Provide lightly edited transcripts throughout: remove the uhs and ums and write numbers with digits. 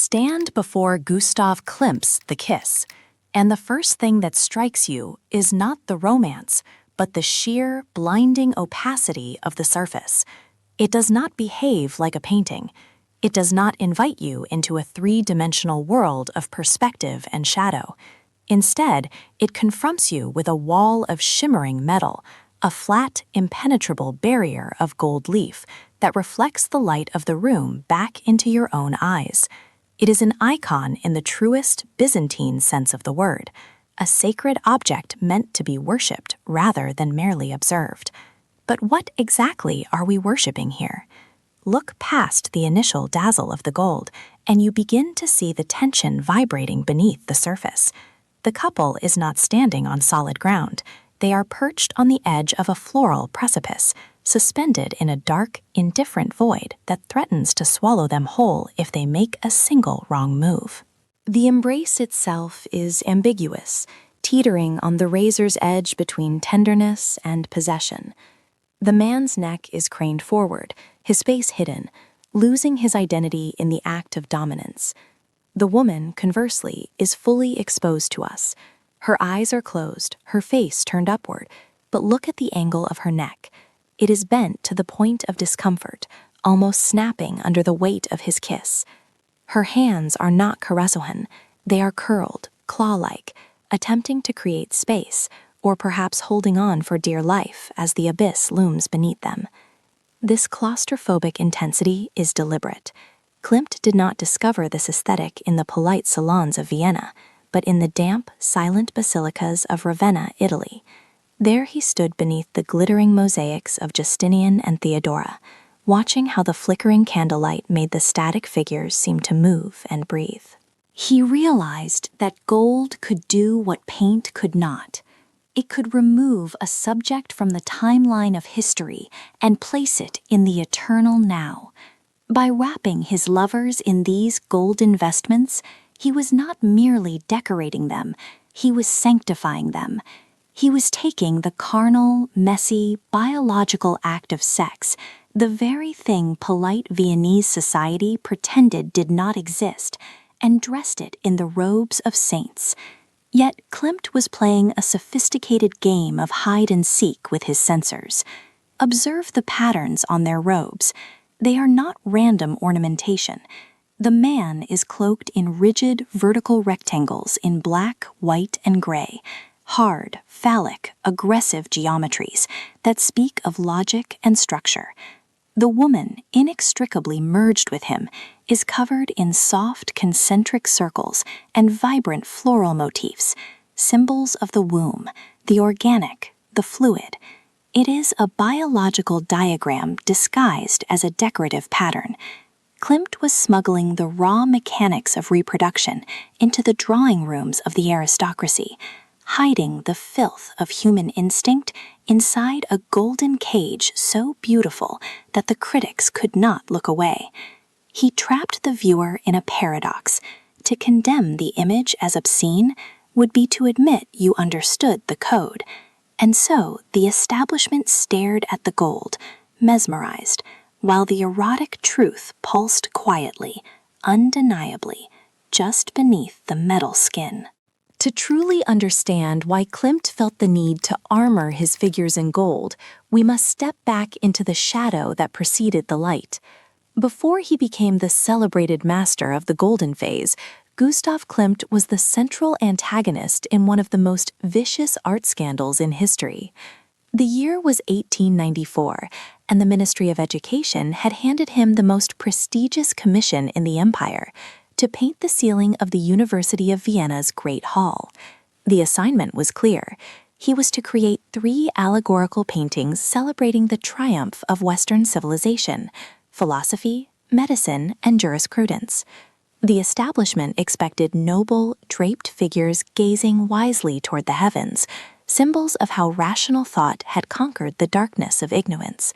stand before Gustav Klimt's The Kiss, and the first thing that strikes you is not the romance, but the sheer, blinding opacity of the surface. It does not behave like a painting. It does not invite you into a three-dimensional world of perspective and shadow. Instead, it confronts you with a wall of shimmering metal, a flat, impenetrable barrier of gold leaf that reflects the light of the room back into your own eyes. It is an icon in the truest Byzantine sense of the word, a sacred object meant to be worshipped rather than merely observed. But what exactly are we worshipping here? Look past the initial dazzle of the gold, and you begin to see the tension vibrating beneath the surface. The couple is not standing on solid ground. They are perched on the edge of a floral precipice, suspended in a dark, indifferent void that threatens to swallow them whole if they make a single wrong move. The embrace itself is ambiguous, teetering on the razor's edge between tenderness and possession. The man's neck is craned forward, his face hidden, losing his identity in the act of dominance. The woman, conversely, is fully exposed to us. Her eyes are closed, her face turned upward, but look at the angle of her neck. It is bent to the point of discomfort, almost snapping under the weight of his kiss. Her hands are not caressohen, they are curled, claw-like, attempting to create space, or perhaps holding on for dear life as the abyss looms beneath them. This claustrophobic intensity is deliberate. Klimt did not discover this aesthetic in the polite salons of Vienna, but in the damp, silent basilicas of Ravenna, Italy. There he stood beneath the glittering mosaics of Justinian and Theodora, watching how the flickering candlelight made the static figures seem to move and breathe. He realized that gold could do what paint could not. It could remove a subject from the timeline of history and place it in the eternal now. By wrapping his lovers in these golden vestments, he was not merely decorating them, he was sanctifying them. He was taking the carnal, messy, biological act of sex, the very thing polite Viennese society pretended did not exist, and dressed it in the robes of saints. Yet Klimt was playing a sophisticated game of hide-and-seek with his censors. Observe the patterns on their robes. They are not random ornamentation. The man is cloaked in rigid, vertical rectangles in black, white, and gray, hard, phallic, aggressive geometries that speak of logic and structure. The woman, inextricably merged with him, is covered in soft, concentric circles and vibrant floral motifs, symbols of the womb, the organic, the fluid. It is a biological diagram disguised as a decorative pattern. Klimt was smuggling the raw mechanics of reproduction into the drawing rooms of the aristocracy, hiding the filth of human instinct inside a golden cage so beautiful that the critics could not look away. He trapped the viewer in a paradox. To condemn the image as obscene would be to admit you understood the code. And so the establishment stared at the gold, mesmerized, while the erotic truth pulsed quietly, undeniably, just beneath the metal skin. To truly understand why Klimt felt the need to armor his figures in gold, we must step back into the shadow that preceded the light. Before he became the celebrated master of the golden phase, Gustav Klimt was the central antagonist in one of the most vicious art scandals in history. The year was 1894, and the Ministry of Education had handed him the most prestigious commission in the empire, to paint the ceiling of the University of Vienna's Great Hall. The assignment was clear. He was to create 3 allegorical paintings celebrating the triumph of Western civilization, philosophy, medicine, and jurisprudence. The establishment expected noble, draped figures gazing wisely toward the heavens, symbols of how rational thought had conquered the darkness of ignorance.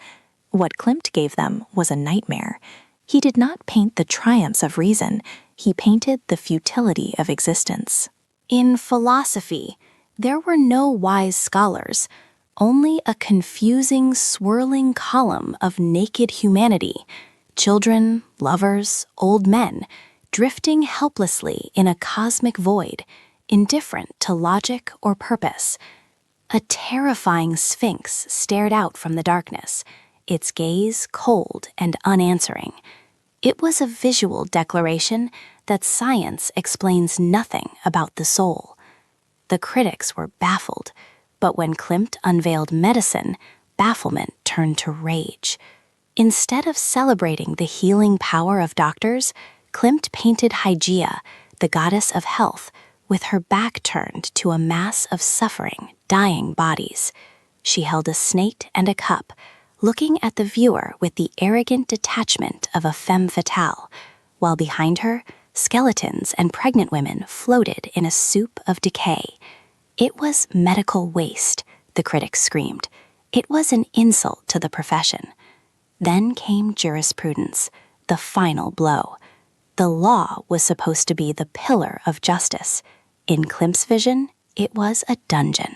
What Klimt gave them was a nightmare. He did not paint the triumphs of reason, he painted the futility of existence. In philosophy, there were no wise scholars, only a confusing, swirling column of naked humanity, children, lovers, old men, drifting helplessly in a cosmic void, indifferent to logic or purpose. A terrifying sphinx stared out from the darkness, its gaze cold and unanswering. It was a visual declaration that science explains nothing about the soul. The critics were baffled, but when Klimt unveiled medicine, bafflement turned to rage. Instead of celebrating the healing power of doctors, Klimt painted Hygeia, the goddess of health, with her back turned to a mass of suffering, dying bodies. She held a snake and a cup, looking at the viewer with the arrogant detachment of a femme fatale, while behind her, skeletons and pregnant women floated in a soup of decay. It was medical waste, the critics screamed. It was an insult to the profession. Then came jurisprudence, the final blow. The law was supposed to be the pillar of justice. In Klimt's vision, it was a dungeon.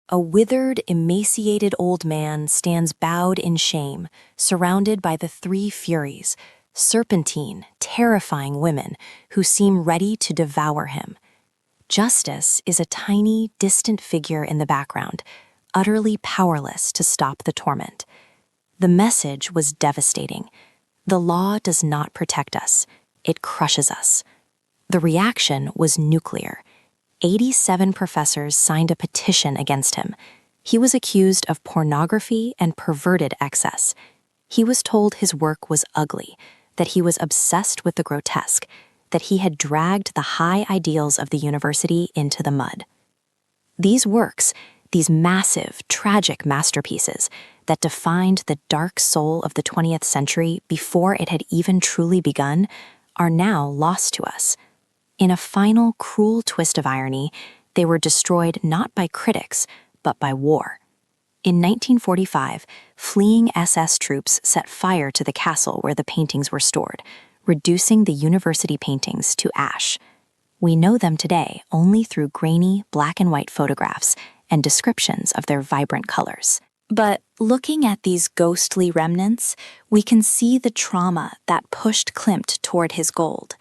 A withered, emaciated old man stands bowed in shame, surrounded by the three furies, serpentine, terrifying women who seem ready to devour him. Justice is a tiny, distant figure in the background, utterly powerless to stop the torment. The message was devastating. The law does not protect us. It crushes us. The reaction was nuclear. 87 professors signed a petition against him. He was accused of pornography and perverted excess. He was told his work was ugly, that he was obsessed with the grotesque, that he had dragged the high ideals of the university into the mud. These works, these massive, tragic masterpieces that defined the dark soul of the 20th century before it had even truly begun, are now lost to us. In a final, cruel twist of irony, they were destroyed not by critics, but by war. In 1945, fleeing SS troops set fire to the castle where the paintings were stored, reducing the university paintings to ash. We know them today only through grainy, black and white photographs and descriptions of their vibrant colors. But looking at these ghostly remnants, we can see the trauma that pushed Klimt toward his gold.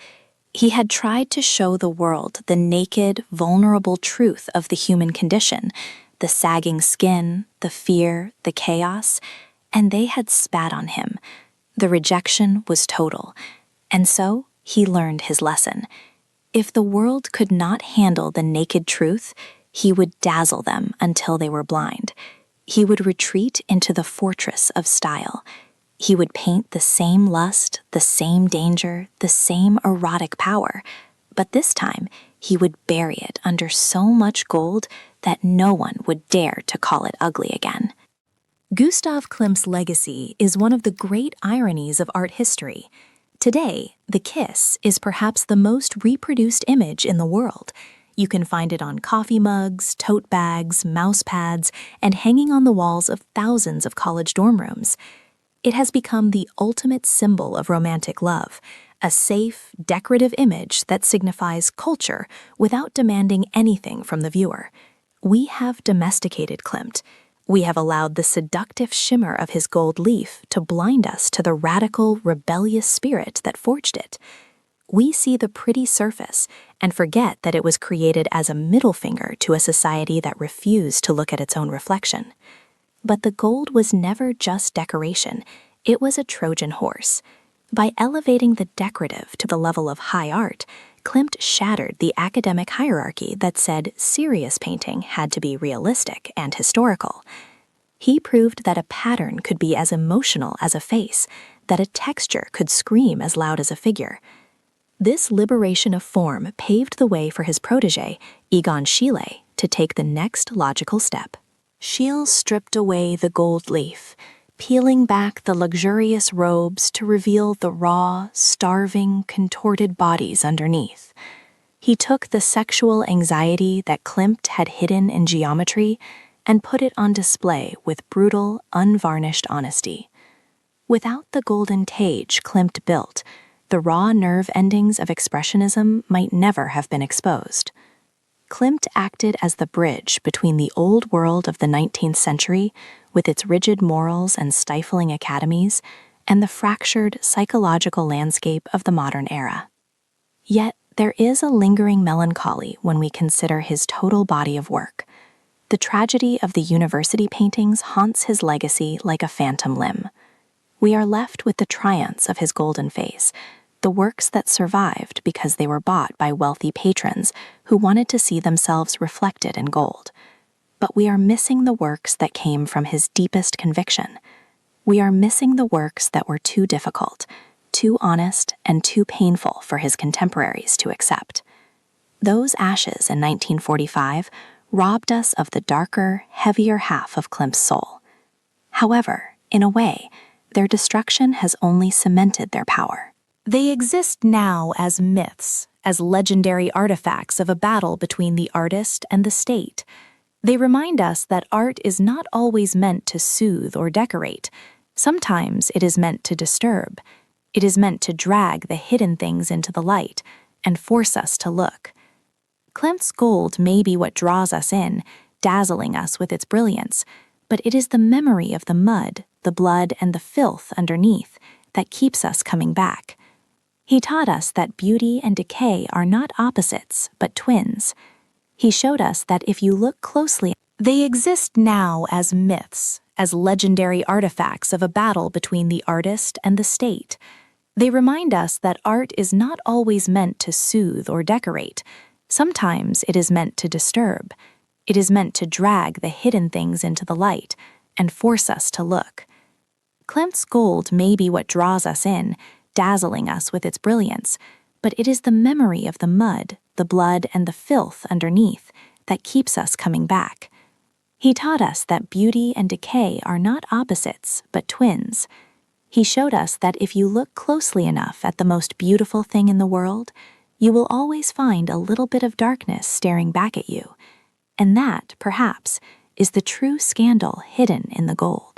He had tried to show the world the naked, vulnerable truth of the human condition, the sagging skin, the fear, the chaos, and they had spat on him. The rejection was total, and so he learned his lesson. If the world could not handle the naked truth, he would dazzle them until they were blind. He would retreat into the fortress of style. He would paint the same lust, the same danger, the same erotic power, but this time he would bury it under so much gold that no one would dare to call it ugly again. Gustav Klimt's legacy is one of the great ironies of art history. Today, the kiss is perhaps the most reproduced image in the world. You can find it on coffee mugs, tote bags, mouse pads, and hanging on the walls of thousands of college dorm rooms. It has become the ultimate symbol of romantic love, a safe, decorative image that signifies culture without demanding anything from the viewer. We have domesticated Klimt. We have allowed the seductive shimmer of his gold leaf to blind us to the radical, rebellious spirit that forged it. We see the pretty surface and forget that it was created as a middle finger to a society that refused to look at its own reflection. But the gold was never just decoration, it was a Trojan horse. By elevating the decorative to the level of high art, Klimt shattered the academic hierarchy that said serious painting had to be realistic and historical. He proved that a pattern could be as emotional as a face, that a texture could scream as loud as a figure. This liberation of form paved the way for his protege, Egon Schiele, to take the next logical step. Schiele stripped away the gold leaf, peeling back the luxurious robes to reveal the raw, starving, contorted bodies underneath. He took the sexual anxiety that Klimt had hidden in geometry and put it on display with brutal, unvarnished honesty. Without the golden cage Klimt built, the raw nerve endings of expressionism might never have been exposed. Klimt acted as the bridge between the old world of the 19th century, with its rigid morals and stifling academies, and the fractured psychological landscape of the modern era. Yet there is a lingering melancholy when we consider his total body of work. The tragedy of the university paintings haunts his legacy like a phantom limb. We are left with the triumphs of his golden phase, the works that survived because they were bought by wealthy patrons who wanted to see themselves reflected in gold. But we are missing the works that came from his deepest conviction. We are missing the works that were too difficult, too honest, and too painful for his contemporaries to accept. Those ashes in 1945 robbed us of the darker, heavier half of Klimt's soul. However, in a way, their destruction has only cemented their power. They exist now as myths, as legendary artifacts of a battle between the artist and the state. They remind us that art is not always meant to soothe or decorate. Sometimes it is meant to disturb. It is meant to drag the hidden things into the light and force us to look. Klimt's gold may be what draws us in, dazzling us with its brilliance, but it is the memory of the mud, the blood, and the filth underneath that keeps us coming back. He taught us that beauty and decay are not opposites, but twins. He showed us that if you look closely, they exist now as myths, as legendary artifacts of a battle between the artist and the state. They remind us that art is not always meant to soothe or decorate. Sometimes it is meant to disturb. It is meant to drag the hidden things into the light and force us to look. Klimt's gold may be what draws us in, dazzling us with its brilliance, but it is the memory of the mud, the blood, and the filth underneath that keeps us coming back. He taught us that beauty and decay are not opposites, but twins. He showed us that if you look closely enough at the most beautiful thing in the world, you will always find a little bit of darkness staring back at you. And that, perhaps, is the true scandal hidden in the gold.